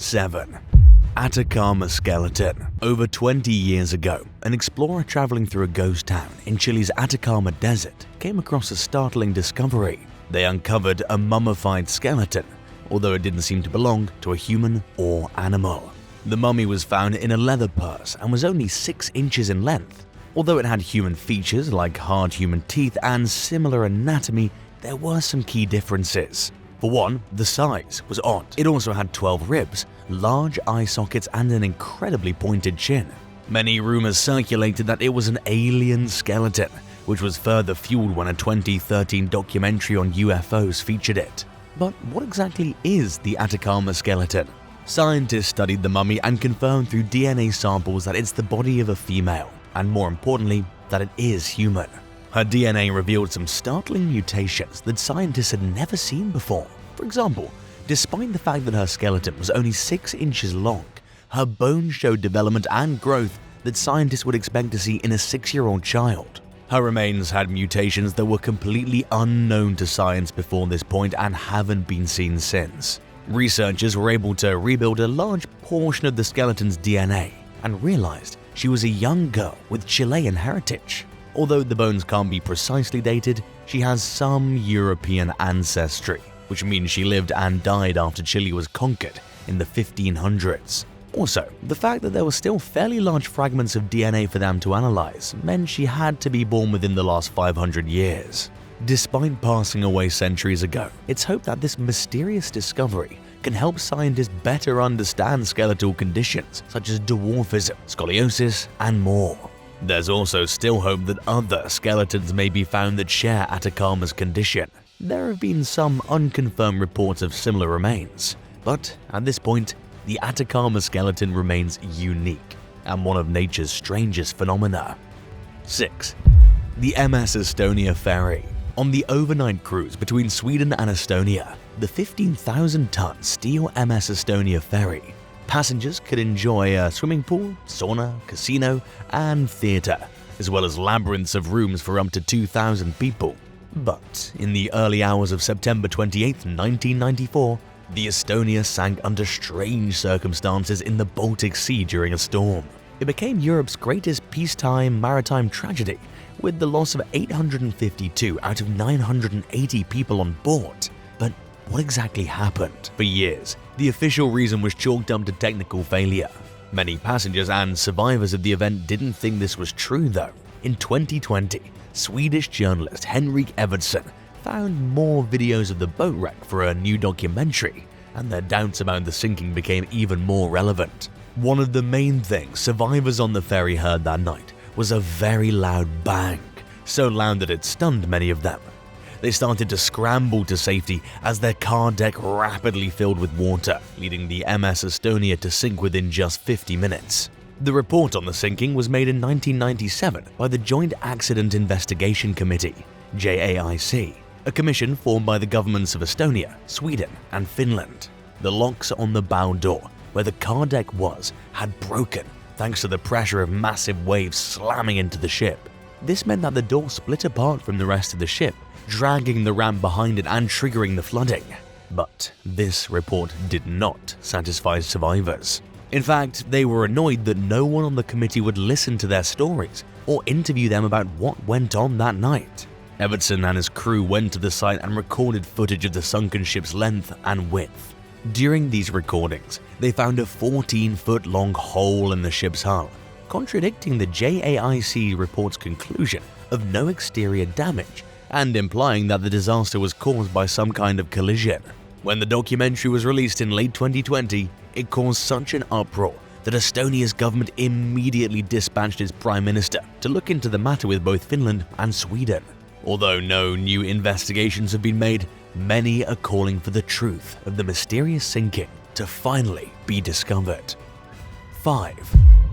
7. Atacama skeleton. Over 20 years ago, an explorer traveling through a ghost town in Chile's Atacama desert came across a startling discovery. They uncovered a mummified skeleton, although it didn't seem to belong to a human or animal. The mummy was found in a leather purse and was only 6 inches in length. Although it had human features like hard human teeth and similar anatomy, there were some key differences. For one, the size was odd. It also had 12 ribs, large eye sockets, and an incredibly pointed chin. Many rumors circulated that it was an alien skeleton, which was further fueled when a 2013 documentary on UFOs featured it. But what exactly is the Atacama skeleton? Scientists studied the mummy and confirmed through DNA samples that it's the body of a female, and more importantly, that it is human. Her DNA revealed some startling mutations that scientists had never seen before. For example, despite the fact that her skeleton was only 6 inches long, her bones showed development and growth that scientists would expect to see in a 6-year-old child. Her remains had mutations that were completely unknown to science before this point and haven't been seen since. Researchers were able to rebuild a large portion of the skeleton's DNA and realized she was a young girl with Chilean heritage. Although the bones can't be precisely dated, she has some European ancestry, which means she lived and died after Chile was conquered in the 1500s. Also, the fact that there were still fairly large fragments of DNA for them to analyze meant she had to be born within the last 500 years. Despite passing away centuries ago, it's hoped that this mysterious discovery can help scientists better understand skeletal conditions such as dwarfism, scoliosis, and more. There's also still hope that other skeletons may be found that share Atacama's condition. There have been some unconfirmed reports of similar remains, but at this point, the Atacama skeleton remains unique and one of nature's strangest phenomena. 6. The MS Estonia ferry. On the overnight cruise between Sweden and Estonia, the 15,000-ton steel MS Estonia ferry, passengers could enjoy a swimming pool, sauna, casino, and theater, as well as labyrinths of rooms for up to 2,000 people. But in the early hours of September 28, 1994, the Estonia sank under strange circumstances in the Baltic Sea during a storm. It became Europe's greatest peacetime maritime tragedy, with the loss of 852 out of 980 people on board. But what exactly happened? For years, the official reason was chalked up to technical failure. Many passengers and survivors of the event didn't think this was true though. In 2020, Swedish journalist Henrik Evertsson found more videos of the boat wreck for a new documentary, and their doubts about the sinking became even more relevant. One of the main things survivors on the ferry heard that night was a very loud bang, so loud that it stunned many of them. They started to scramble to safety as their car deck rapidly filled with water, leading the MS Estonia to sink within just 50 minutes. The report on the sinking was made in 1997 by the Joint Accident Investigation Committee, JAIC, a commission formed by the governments of Estonia, Sweden, and Finland. The locks on the bow door, where the car deck was, had broken thanks to the pressure of massive waves slamming into the ship. This meant that the door split apart from the rest of the ship, dragging the ramp behind it and triggering the flooding. But this report did not satisfy survivors. In fact, they were annoyed that no one on the committee would listen to their stories or interview them about what went on that night. Evertsson and his crew went to the site and recorded footage of the sunken ship's length and width. During these recordings, they found a 14-foot-long hole in the ship's hull, contradicting the JAIC report's conclusion of no exterior damage and implying that the disaster was caused by some kind of collision. When the documentary was released in late 2020, it caused such an uproar that Estonia's government immediately dispatched its prime minister to look into the matter with both Finland and Sweden. Although no new investigations have been made, many are calling for the truth of the mysterious sinking to finally be discovered. 5.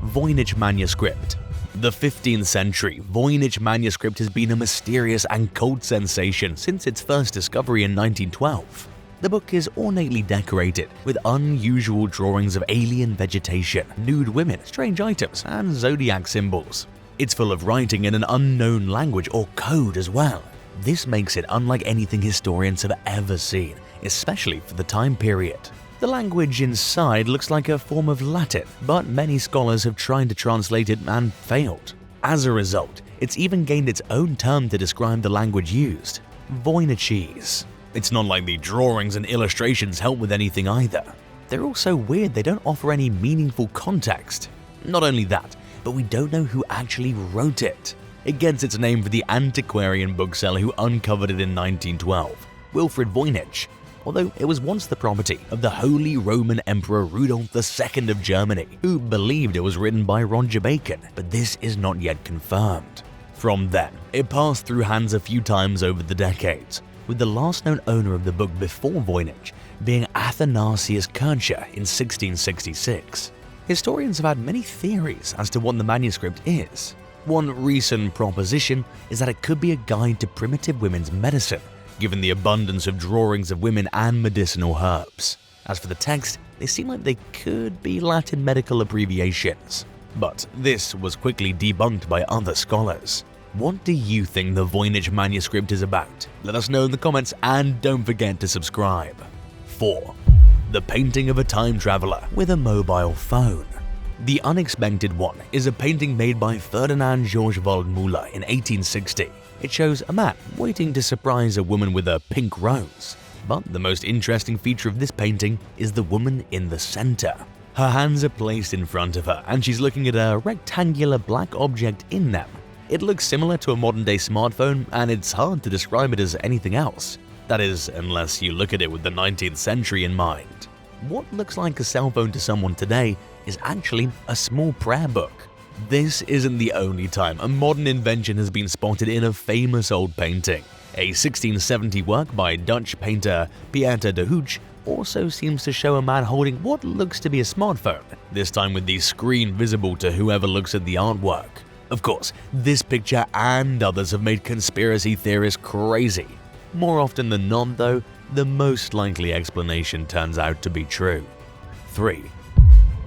Voynich Manuscript. The 15th century Voynich Manuscript has been a mysterious and cult sensation since its first discovery in 1912. The book is ornately decorated with unusual drawings of alien vegetation, nude women, strange items, and zodiac symbols. It's full of writing in an unknown language or code as well. This makes it unlike anything historians have ever seen, especially for the time period. The language inside looks like a form of Latin, but many scholars have tried to translate it and failed. As a result, it's even gained its own term to describe the language used: Voynichese. It's not like the drawings and illustrations help with anything either. They're also weird, they don't offer any meaningful context. Not only that, but we don't know who actually wrote it. It gets its name for the antiquarian bookseller who uncovered it in 1912, Wilfrid Voynich, although it was once the property of the Holy Roman Emperor Rudolf II of Germany, who believed it was written by Roger Bacon, but this is not yet confirmed. From then, it passed through hands a few times over the decades, with the last known owner of the book before Voynich being Athanasius Kircher in 1666. Historians have had many theories as to what the manuscript is. One recent proposition is that it could be a guide to primitive women's medicine, given the abundance of drawings of women and medicinal herbs. As for the text, they seem like they could be Latin medical abbreviations. But this was quickly debunked by other scholars. What do you think the Voynich Manuscript is about? Let us know in the comments and don't forget to subscribe. 4. The painting of a time traveler with a mobile phone. The Unexpected One is a painting made by Ferdinand George Waldmüller in 1860. It shows a man waiting to surprise a woman with a pink rose. But the most interesting feature of this painting is the woman in the center. Her hands are placed in front of her and she's looking at a rectangular black object in them. It looks similar to a modern-day smartphone and it's hard to describe it as anything else. That is, unless you look at it with the 19th century in mind. What looks like a cell phone to someone today is actually a small prayer book. This isn't the only time a modern invention has been spotted in a famous old painting. A 1670 work by Dutch painter Pieter de Hooch also seems to show a man holding what looks to be a smartphone, this time with the screen visible to whoever looks at the artwork. Of course, this picture and others have made conspiracy theorists crazy. More often than not though, the most likely explanation turns out to be true. 3.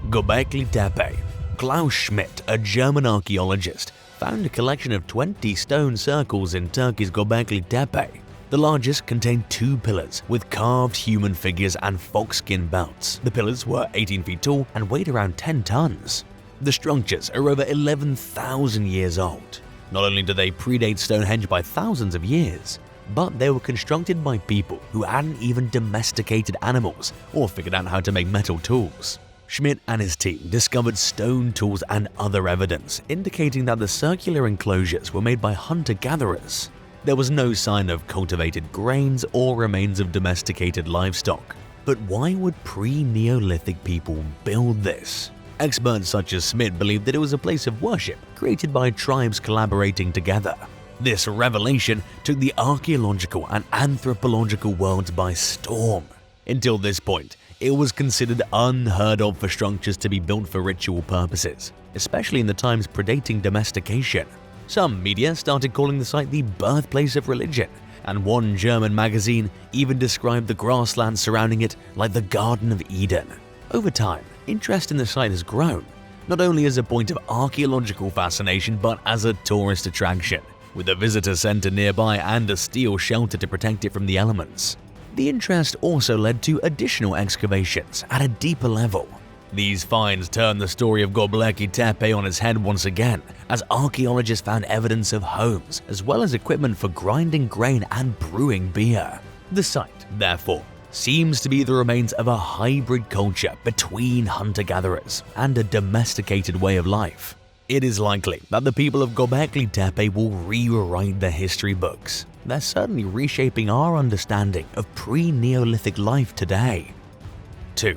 Göbekli Tepe. Klaus Schmidt, a German archaeologist, found a collection of 20 stone circles in Turkey's Göbekli Tepe. The largest contained 2 pillars with carved human figures and foxskin belts. The pillars were 18 feet tall and weighed around 10 tons. The structures are over 11,000 years old. Not only do they predate Stonehenge by thousands of years, but they were constructed by people who hadn't even domesticated animals or figured out how to make metal tools. Schmidt and his team discovered stone tools and other evidence indicating that the circular enclosures were made by hunter-gatherers. There was no sign of cultivated grains or remains of domesticated livestock. But why would pre-Neolithic people build this? Experts such as Schmidt believed that it was a place of worship created by tribes collaborating together. This revelation took the archaeological and anthropological worlds by storm. Until this point, it was considered unheard of for structures to be built for ritual purposes, especially in the times predating domestication. Some media started calling the site the birthplace of religion, and one German magazine even described the grassland surrounding it like the Garden of Eden. Over time, interest in the site has grown, not only as a point of archaeological fascination but as a tourist attraction, with a visitor center nearby and a steel shelter to protect it from the elements. The interest also led to additional excavations at a deeper level. These finds turned the story of Göbekli Tepe on its head once again, as archaeologists found evidence of homes as well as equipment for grinding grain and brewing beer. The site, therefore, seems to be the remains of a hybrid culture between hunter-gatherers and a domesticated way of life. It is likely that the people of Göbekli Tepe will rewrite their history books. They're certainly reshaping our understanding of pre-Neolithic life today. 2.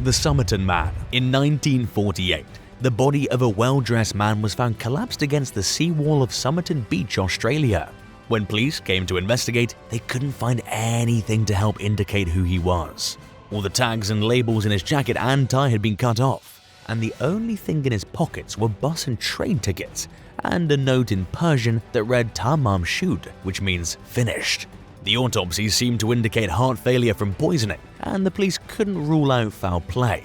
The Somerton Man. In 1948, the body of a well-dressed man was found collapsed against the seawall of Somerton Beach, Australia. When police came to investigate, they couldn't find anything to help indicate who he was. All the tags and labels in his jacket and tie had been cut off, and the only thing in his pockets were bus and train tickets and a note in Persian that read Tamam Shud, which means finished. The autopsy seemed to indicate heart failure from poisoning, and the police couldn't rule out foul play.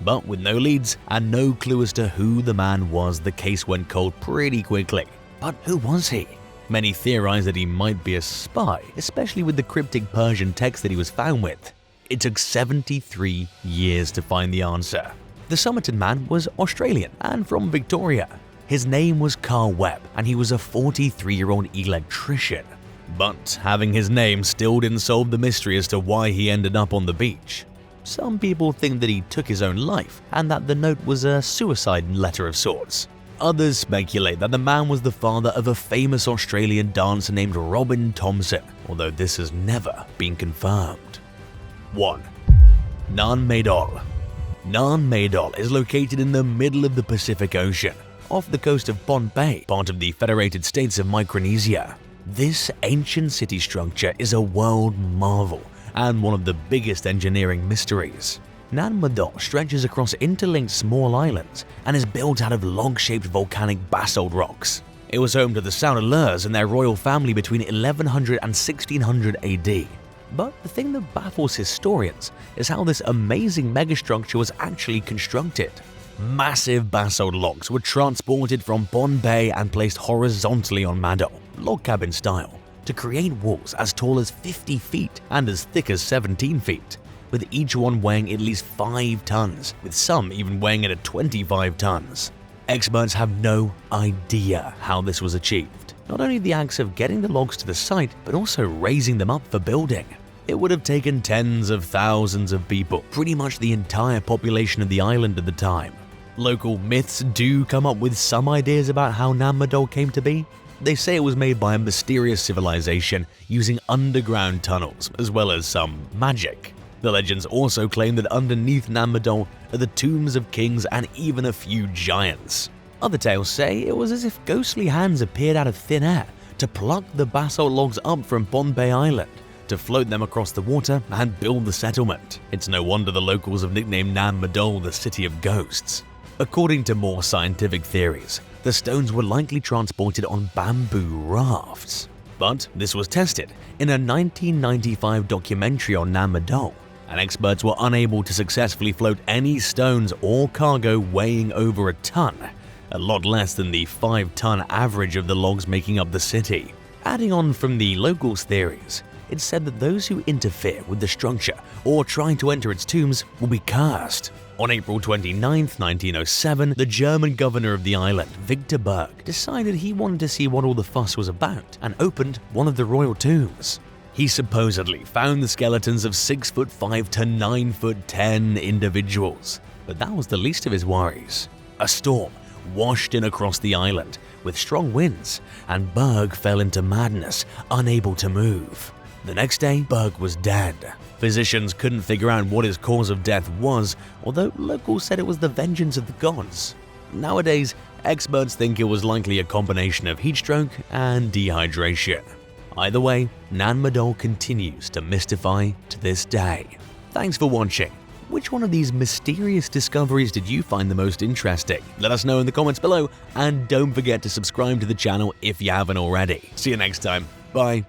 But with no leads and no clue as to who the man was, the case went cold pretty quickly. But who was he? Many theorize that he might be a spy, especially with the cryptic Persian text that he was found with. It took 73 years to find the answer. The Somerton Man was Australian and from Victoria. His name was Carl Webb, and he was a 43-year-old electrician. But having his name still didn't solve the mystery as to why he ended up on the beach. Some people think that he took his own life and that the note was a suicide letter of sorts. Others speculate that the man was the father of a famous Australian dancer named Robin Thompson, although this has never been confirmed. 1. Namadore. Namadore is located in the middle of the Pacific Ocean, off the coast of Bay, part of the Federated States of Micronesia. This ancient city structure is a world marvel and one of the biggest engineering mysteries. Namadore stretches across interlinked small islands and is built out of log-shaped volcanic basalt rocks. It was home to the Saudaleurs and their royal family between 1100 and 1600 AD. But the thing that baffles historians is how this amazing megastructure was actually constructed. Massive basalt logs were transported from Bay and placed horizontally on Namadore, log cabin style, to create walls as tall as 50 feet and as thick as 17 feet, with each one weighing at least 5 tons, with some even weighing at 25 tons. Experts have no idea how this was achieved. Not only the acts of getting the logs to the site, but also raising them up for building. It would have taken tens of thousands of people, pretty much the entire population of the island at the time. Local myths do come up with some ideas about how Namadore came to be. They say it was made by a mysterious civilization using underground tunnels, as well as some magic. The legends also claim that underneath Namadore are the tombs of kings and even a few giants. Other tales say it was as if ghostly hands appeared out of thin air to pluck the basalt logs up from Bay Island, to float them across the water and build the settlement. It's no wonder the locals have nicknamed Namadore the City of Ghosts. According to more scientific theories, the stones were likely transported on bamboo rafts. But this was tested in a 1995 documentary on Namadore, and experts were unable to successfully float any stones or cargo weighing over a ton, a lot less than the 5-ton average of the logs making up the city. Adding on from the locals' theories, it's said that those who interfere with the structure or try to enter its tombs will be cursed. On April 29, 1907, the German governor of the island, Victor Berg, decided he wanted to see what all the fuss was about and opened one of the royal tombs. He supposedly found the skeletons of 6'5" to 9'10" individuals, but that was the least of his worries. A storm washed in across the island with strong winds, and Berg fell into madness, unable to move. The next day, Berg was dead. Physicians couldn't figure out what his cause of death was, although locals said it was the vengeance of the gods. Nowadays, experts think it was likely a combination of heat stroke and dehydration. Either way, Namadore continues to mystify to this day. Thanks for watching. Which one of these mysterious discoveries did you find the most interesting? Let us know in the comments below, and don't forget to subscribe to the channel if you haven't already. See you next time. Bye.